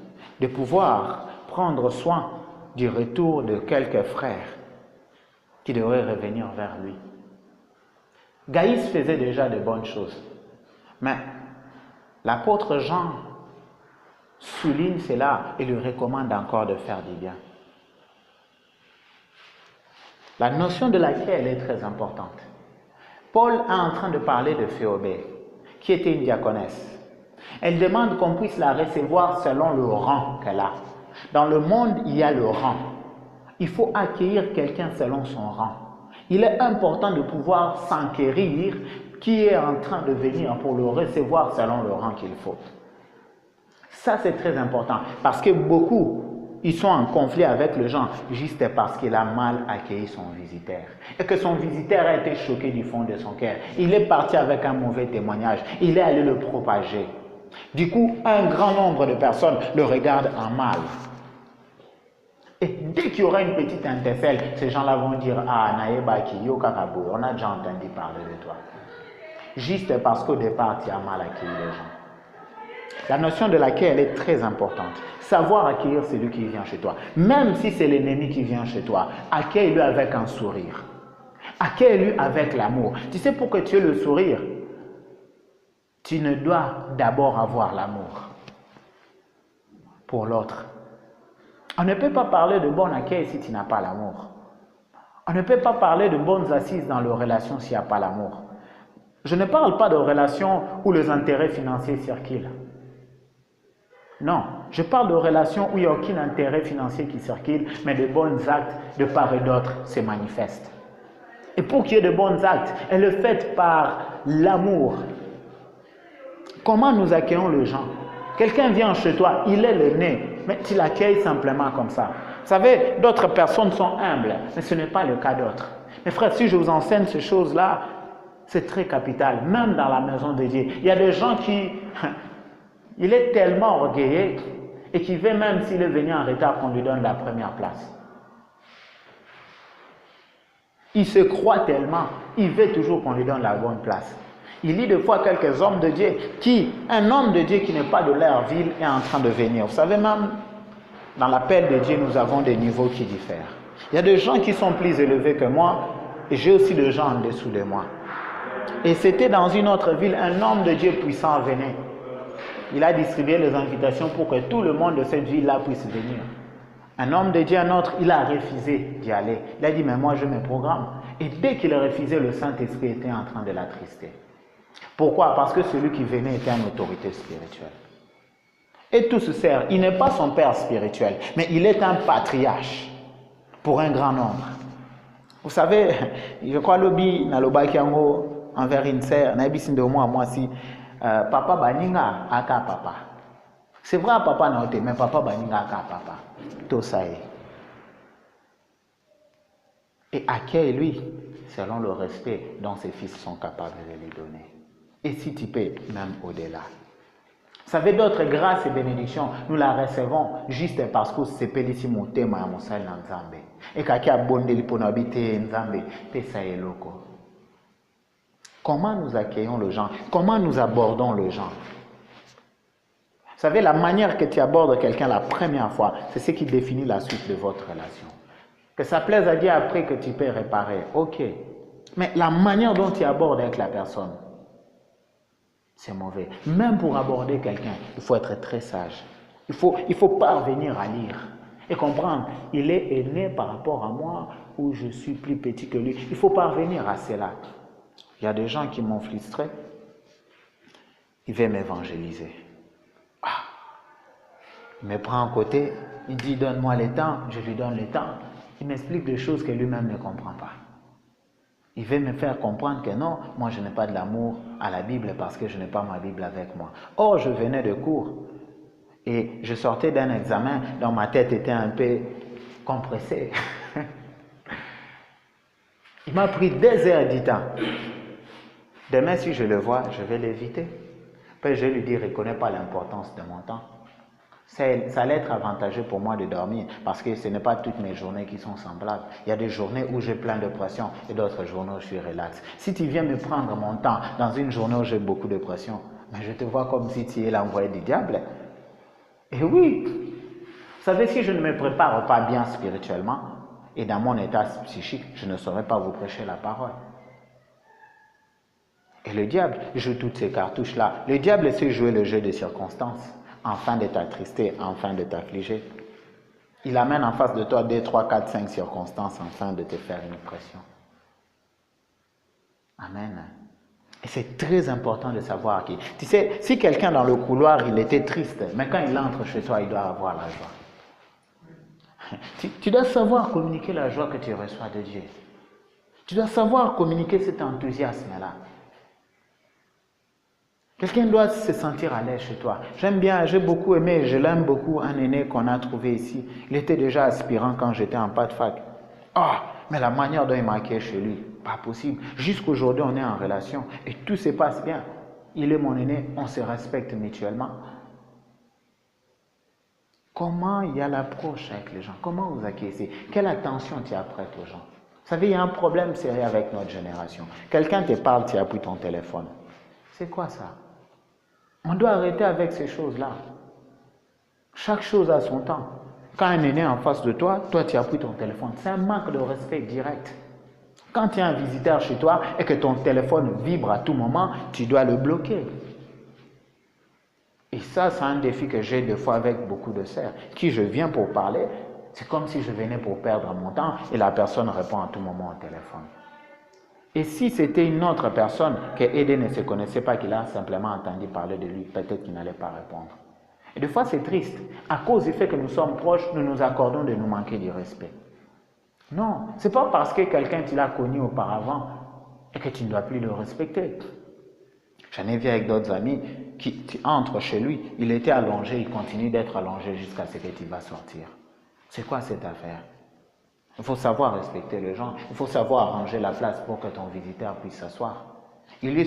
de pouvoir prendre soin du retour de quelques frères qui devraient revenir vers lui. Gaius faisait déjà de bonnes choses, mais l'apôtre Jean souligne cela et lui recommande encore de faire du bien. La notion de l'accueil est très importante. Paul est en train de parler de Phéobé, qui était une diaconesse. Elle demande qu'on puisse la recevoir selon le rang qu'elle a. Dans le monde, il y a le rang. Il faut accueillir quelqu'un selon son rang. Il est important de pouvoir s'enquérir qui est en train de venir pour le recevoir selon le rang qu'il faut. Ça, c'est très important parce que beaucoup, ils sont en conflit avec les gens juste parce qu'il a mal accueilli son visiteur. Et que son visiteur a été choqué du fond de son cœur. Il est parti avec un mauvais témoignage. Il est allé le propager. Du coup, un grand nombre de personnes le regardent en mal. Et dès qu'il y aura une petite intercelle, ces gens-là vont dire « Ah, Naebaki, Yo Kakabou, on a déjà entendu parler de toi. » Juste parce qu'au départ, tu as mal accueilli les gens. La notion de l'accueil, elle est très importante. Savoir accueillir celui qui vient chez toi. Même si c'est l'ennemi qui vient chez toi, accueille-le avec un sourire. Accueille-le avec l'amour. Tu sais, pour que tu aies le sourire, tu ne dois d'abord avoir l'amour pour l'autre. On ne peut pas parler de bon accueil si tu n'as pas l'amour. On ne peut pas parler de bonnes assises dans les relations s'il n'y a pas l'amour. Je ne parle pas de relations où les intérêts financiers circulent. Non, je parle de relations où il n'y a aucun intérêt financier qui circule, mais de bons actes de part et d'autre se manifestent. Et pour qu'il y ait de bons actes, elle est faite par l'amour. Comment nous accueillons les gens? Quelqu'un vient chez toi, il est le nez, mais tu l'accueilles simplement comme ça. Vous savez, d'autres personnes sont humbles, mais ce n'est pas le cas d'autres. Mes frères, si je vous enseigne ces choses-là, c'est très capital, même dans la maison de Dieu. Il y a des gens qui... Il est tellement orgueilleux et qu'il veut même s'il est venu en retard qu'on lui donne la première place. Il se croit tellement, il veut toujours qu'on lui donne la bonne place. Il lit des fois quelques hommes de Dieu un homme de Dieu qui n'est pas de leur ville est en train de venir. Vous savez, même dans l'appel de Dieu, nous avons des niveaux qui diffèrent. Il y a des gens qui sont plus élevés que moi et j'ai aussi des gens en dessous de moi. Et c'était dans une autre ville, un homme de Dieu puissant venait. Il a distribué les invitations pour que tout le monde de cette ville-là puisse venir. Un homme de Dieu, un autre, il a refusé d'y aller. Il a dit, mais moi je me programme. Et dès qu'il a refusé, le Saint-Esprit était en train de l'attrister. Pourquoi? Parce que celui qui venait était une autorité spirituelle. Et tout se sert. Il n'est pas son père spirituel, mais il est un patriarche pour un grand nombre. Vous savez, je crois lobby na lobaki yango envers une sœur, na ebisi de moi si papa baninga aka papa. C'est vrai papa na ote, mais papa baninga aka papa. Tout ça est. Et accueille-lui selon le respect dont ses fils sont capables de lui donner. Et si tu peux, même au-delà. Vous savez, d'autres grâces et bénédictions, nous la recevons juste parce que c'est pédissi mon thème à mon sal Nzambe. Et kaki a bondé l'hyponabité Nzambe, pesa eloko. Comment nous accueillons les gens? Comment nous abordons les gens? Vous savez, la manière que tu abordes quelqu'un la première fois, c'est ce qui définit la suite de votre relation. Que ça plaise à Dieu après que tu peux réparer, ok. Mais la manière dont tu abordes avec la personne, c'est mauvais. Même pour aborder quelqu'un, il faut être très sage. Il faut parvenir à lire et comprendre. Il est aîné par rapport à moi ou je suis plus petit que lui. Il faut parvenir à cela. Il y a des gens qui m'ont frustré. Il veut m'évangéliser. Il me prend à côté. Il dit donne-moi le temps. Je lui donne le temps. Il m'explique des choses que lui-même ne comprend pas. Il veut me faire comprendre que non, moi je n'ai pas de l'amour à la Bible parce que je n'ai pas ma Bible avec moi. Or, je venais de cours et je sortais d'un examen dont ma tête était un peu compressée. Il m'a pris des heures du temps. Demain, si je le vois, je vais l'éviter. Puis je lui dis, ne reconnais pas l'importance de mon temps. Ça allait être avantageux pour moi de dormir parce que ce n'est pas toutes mes journées qui sont semblables. Il y a des journées où j'ai plein de pression et d'autres journées où je suis relax. Si tu viens me prendre mon temps dans une journée où j'ai beaucoup de pression, mais je te vois comme si tu es l'envoyé du diable. Et oui, vous savez, si je ne me prépare pas bien spirituellement et dans mon état psychique, je ne saurais pas vous prêcher la parole. Et le diable joue toutes ces cartouches-là. Le diable sait jouer le jeu des circonstances, afin de t'attrister, afin de t'affliger. Il amène en face de toi 2, 3, 4, 5 circonstances afin de te faire une pression. Amen. Et c'est très important de savoir qui. Tu sais, si quelqu'un dans le couloir, il était triste, mais quand il entre chez toi, il doit avoir la joie. Tu dois savoir communiquer la joie que tu reçois de Dieu. Tu dois savoir communiquer cet enthousiasme-là. Quelqu'un doit se sentir à l'aise chez toi. J'aime bien, j'ai beaucoup aimé, je l'aime beaucoup, un aîné qu'on a trouvé ici. Il était déjà aspirant quand j'étais en pas de fac. Ah, mais la manière dont il m'accueille chez lui, pas possible. Jusqu'aujourd'hui, on est en relation et tout se passe bien. Il est mon aîné, on se respecte mutuellement. Comment il y a l'approche avec les gens? Comment vous accueillez? Quelle attention tu apprêtes aux gens? Vous savez, il y a un problème sérieux avec notre génération. Quelqu'un te parle, tu appuies ton téléphone. C'est quoi ça? On doit arrêter avec ces choses-là. Chaque chose a son temps. Quand un aîné est en face de toi, toi tu appuies ton téléphone. C'est un manque de respect direct. Quand tu as un visiteur chez toi et que ton téléphone vibre à tout moment, tu dois le bloquer. Et ça, c'est un défi que j'ai des fois avec beaucoup de sœurs. Qui je viens pour parler, c'est comme si je venais pour perdre mon temps et la personne répond à tout moment au téléphone. Et si c'était une autre personne que Aidé ne se connaissait pas, qu'il a simplement entendu parler de lui, peut-être qu'il n'allait pas répondre. Et des fois, c'est triste. À cause du fait que nous sommes proches, nous nous accordons de nous manquer du respect. Non, ce n'est pas parce que quelqu'un tu l'as connu auparavant et que tu ne dois plus le respecter. J'en ai vu avec d'autres amis qui entrent chez lui, il était allongé, il continue d'être allongé jusqu'à ce que tu vas sortir. C'est quoi cette affaire? Il faut savoir respecter les gens. Il faut savoir arranger la place pour que ton visiteur puisse s'asseoir. Il est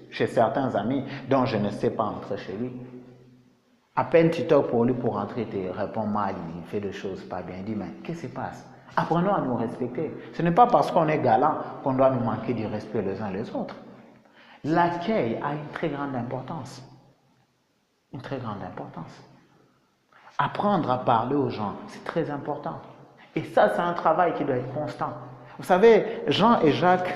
chez certains amis dont je ne sais pas entrer chez lui. À peine tu toques pour lui pour entrer, tu réponds mal, il fait des choses pas bien. Il dit, mais qu'est-ce qui se passe? Apprenons à nous respecter. Ce n'est pas parce qu'on est galant qu'on doit nous manquer du respect les uns les autres. L'accueil a une très grande importance. Une très grande importance. Apprendre à parler aux gens, c'est très important. Et ça, c'est un travail qui doit être constant. Vous savez, Jean et Jacques,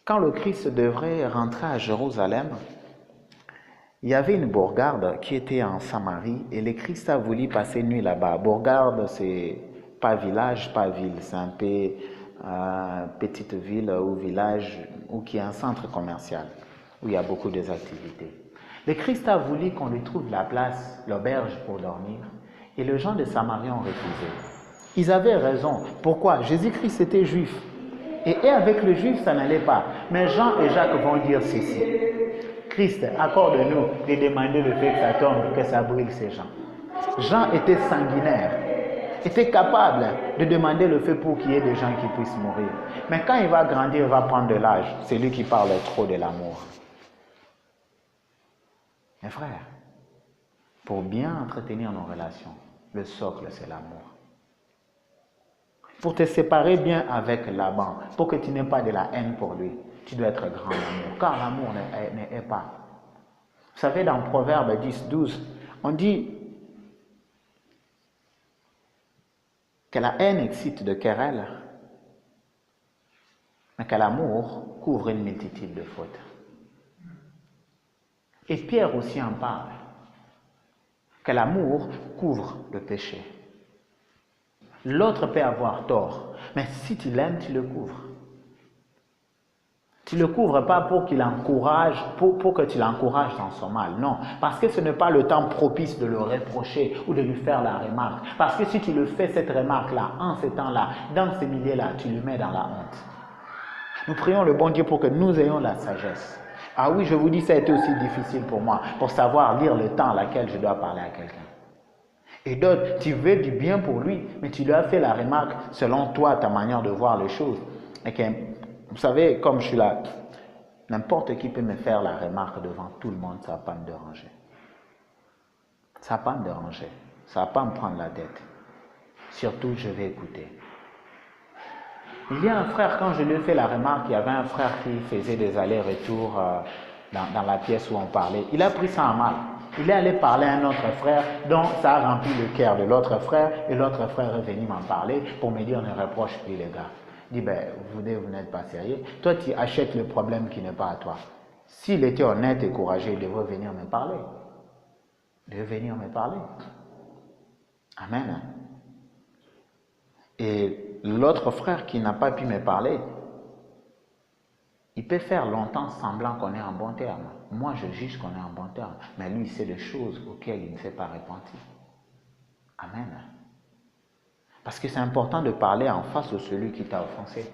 quand le Christ devrait rentrer à Jérusalem, il y avait une bourgade qui était en Samarie et le Christ a voulu passer une nuit là-bas. Bourgade, c'est pas village, pas ville, c'est un peu petite ville ou village ou qui est un centre commercial où il y a beaucoup d'activités. Le Christ a voulu qu'on lui trouve la place, l'auberge pour dormir. Et les gens de Samarie ont refusé. Ils avaient raison. Pourquoi? Jésus-Christ était juif. Et avec le juif, ça n'allait pas. Mais Jean et Jacques vont dire ceci. Christ, accorde-nous de demander le fait que ça tombe, que ça brûle ces gens. Jean était sanguinaire, était capable de demander le feu pour qu'il y ait des gens qui puissent mourir. Mais quand il va grandir, il va prendre de l'âge. C'est lui qui parle trop de l'amour. Mes frères, pour bien entretenir nos relations, le socle, c'est l'amour. Pour te séparer bien avec Laban, pour que tu n'aies pas de la haine pour lui, tu dois être grand en amour, car l'amour ne hait pas. Vous savez, dans Proverbe 10, 12, on dit que la haine excite de querelles, mais que l'amour couvre une multitude de fautes. Et Pierre aussi en parle, que l'amour couvre le péché. L'autre peut avoir tort, mais si tu l'aimes, tu le couvres. Tu ne le couvres pas pour qu'il encourage, pour que tu l'encourages dans son mal. Non, parce que ce n'est pas le temps propice de le reprocher ou de lui faire la remarque. Parce que si tu le fais cette remarque-là, en ce temps-là, dans ce milieu-là, tu lui mets dans la honte. Nous prions le bon Dieu pour que nous ayons la sagesse. Ah oui, je vous dis, ça a été aussi difficile pour moi, pour savoir lire le temps à laquelle je dois parler à quelqu'un. Et d'autres, tu veux du bien pour lui, mais tu lui as fait la remarque selon toi, ta manière de voir les choses. Et que, vous savez, comme je suis là, n'importe qui peut me faire la remarque devant tout le monde, ça ne va pas me déranger. Ça ne va pas me déranger. Ça ne va pas me prendre la tête. Surtout, je vais écouter. Il y a un frère, quand je lui ai fait la remarque, il y avait un frère qui faisait des allers-retours dans la pièce où on parlait. Il a pris ça en mal. Il est allé parler à un autre frère, donc ça a rempli le cœur de l'autre frère, et l'autre frère est venu m'en parler pour me dire ne reproche plus les gars. Il dit, ben, vous n'êtes pas sérieux. Toi, tu achètes le problème qui n'est pas à toi. S'il était honnête et courageux, il devrait venir me parler. Il devrait venir me parler. Amen. Et l'autre frère qui n'a pas pu me parler, il peut faire longtemps semblant qu'on est en bon terme. Moi, je juge qu'on est en bon terme. Mais lui, c'est des choses auxquelles il ne s'est pas repenti. Amen. Parce que c'est important de parler en face de celui qui t'a offensé.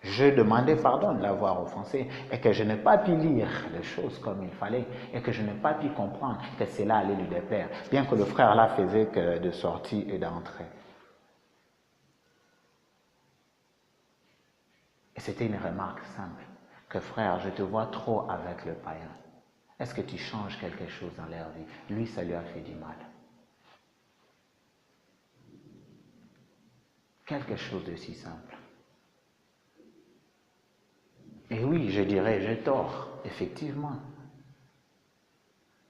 Je demandais pardon de l'avoir offensé et que je n'ai pas pu lire les choses comme il fallait et que je n'ai pas pu comprendre que cela allait lui déplaire, bien que le frère là faisait que de sortie et d'entrée. Et c'était une remarque simple, que frère, je te vois trop avec le païen. Est-ce que tu changes quelque chose dans leur vie? Lui, ça lui a fait du mal. Quelque chose de si simple. Et oui, je dirais, j'ai tort, effectivement.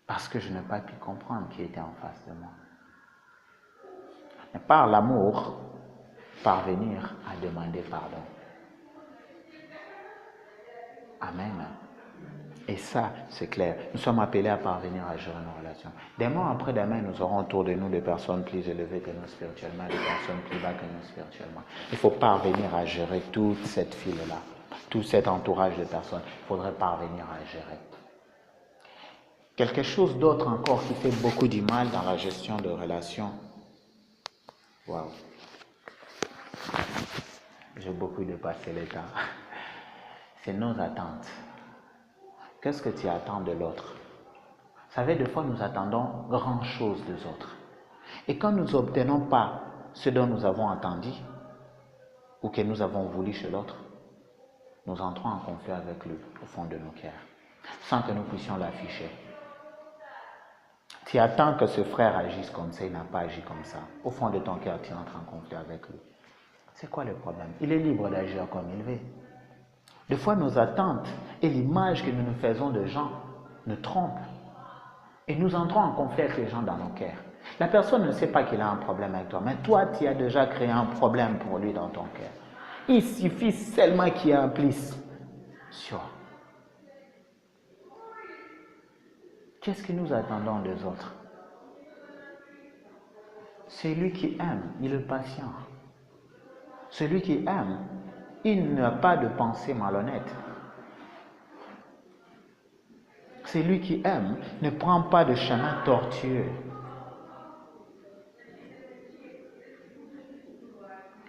Parce que je n'ai pas pu comprendre qui était en face de moi. Mais par l'amour, parvenir à demander pardon. Amen. Et ça, c'est clair. Nous sommes appelés à parvenir à gérer nos relations. Demain après demain, nous aurons autour de nous des personnes plus élevées que nous spirituellement, des personnes plus bas que nous spirituellement. Il faut parvenir à gérer toute cette file-là, tout cet entourage de personnes. Il faudrait parvenir à gérer. Quelque chose d'autre encore qui fait beaucoup du mal dans la gestion de relations. Waouh. J'ai beaucoup dépassé le temps. C'est nos attentes. Qu'est-ce que tu attends de l'autre? Vous savez, des fois, nous attendons grand-chose des autres. Et quand nous n'obtenons pas ce dont nous avons attendu, ou que nous avons voulu chez l'autre, nous entrons en conflit avec lui, au fond de nos cœurs, sans que nous puissions l'afficher. Tu attends que ce frère agisse comme ça, il n'a pas agi comme ça. Au fond de ton cœur, tu entres en conflit avec lui. C'est quoi le problème? Il est libre d'agir comme il veut. Des fois, nos attentes et l'image que nous nous faisons de gens nous trompent. Et nous entrons en conflit avec les gens dans nos cœurs. La personne ne sait pas qu'il a un problème avec toi, mais toi, tu as déjà créé un problème pour lui dans ton cœur. Il suffit seulement qu'il y ait un plis sur. Qu'est-ce que nous attendons des autres? Celui qui aime, il est patient. Celui qui aime, il n'a pas de pensée malhonnête. Celui qui aime ne prend pas de chemin tortueux.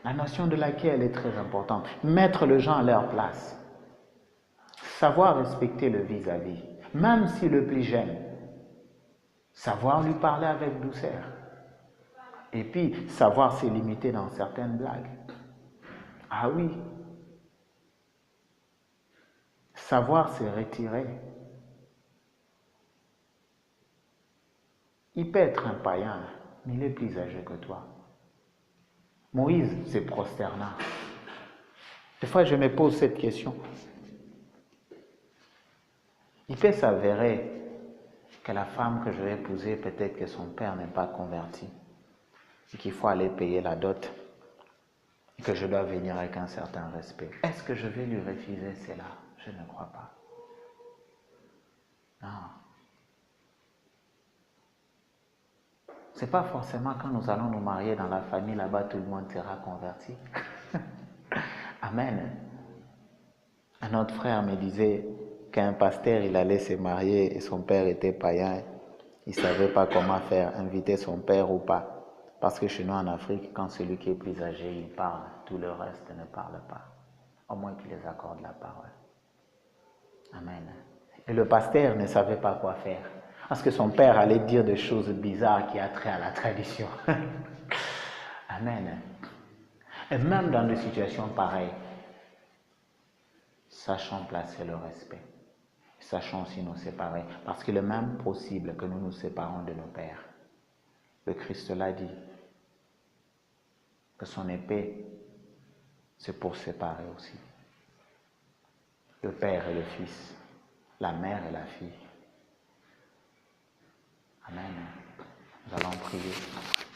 La notion de laquelle est très importante. Mettre les gens à leur place. Savoir respecter le vis-à-vis. Même si le plus jeune. Savoir lui parler avec douceur. Et puis, savoir se limiter dans certaines blagues. Ah oui. Savoir se retirer. Il peut être un païen, mais il est plus âgé que toi. Moïse se prosterna. Des fois, je me pose cette question. Il peut s'avérer que la femme que je vais épouser, peut-être que son père n'est pas converti et qu'il faut aller payer la dot et que je dois venir avec un certain respect. Est-ce que je vais lui refuser cela? Je ne crois pas. Non. C'est pas forcément quand nous allons nous marier dans la famille, là-bas, tout le monde sera converti. Amen. Un autre frère me disait qu'un pasteur, il allait se marier et son père était païen. Il ne savait pas comment faire, inviter son père ou pas. Parce que chez nous en Afrique, quand celui qui est plus âgé, il parle, tout le reste ne parle pas. au moins qu'il les accorde la parole. Amen. Et le pasteur ne savait pas quoi faire. Parce que son père allait dire des choses bizarres qui a trait à la tradition. Amen. Et même dans des situations pareilles, sachons placer le respect. Sachons aussi nous séparer. Parce qu'il est même possible que nous nous séparons de nos pères. Le Christ l'a dit. Que son épée, c'est pour séparer aussi. Le père et le fils. La mère et la fille. Amen. Nous allons prier.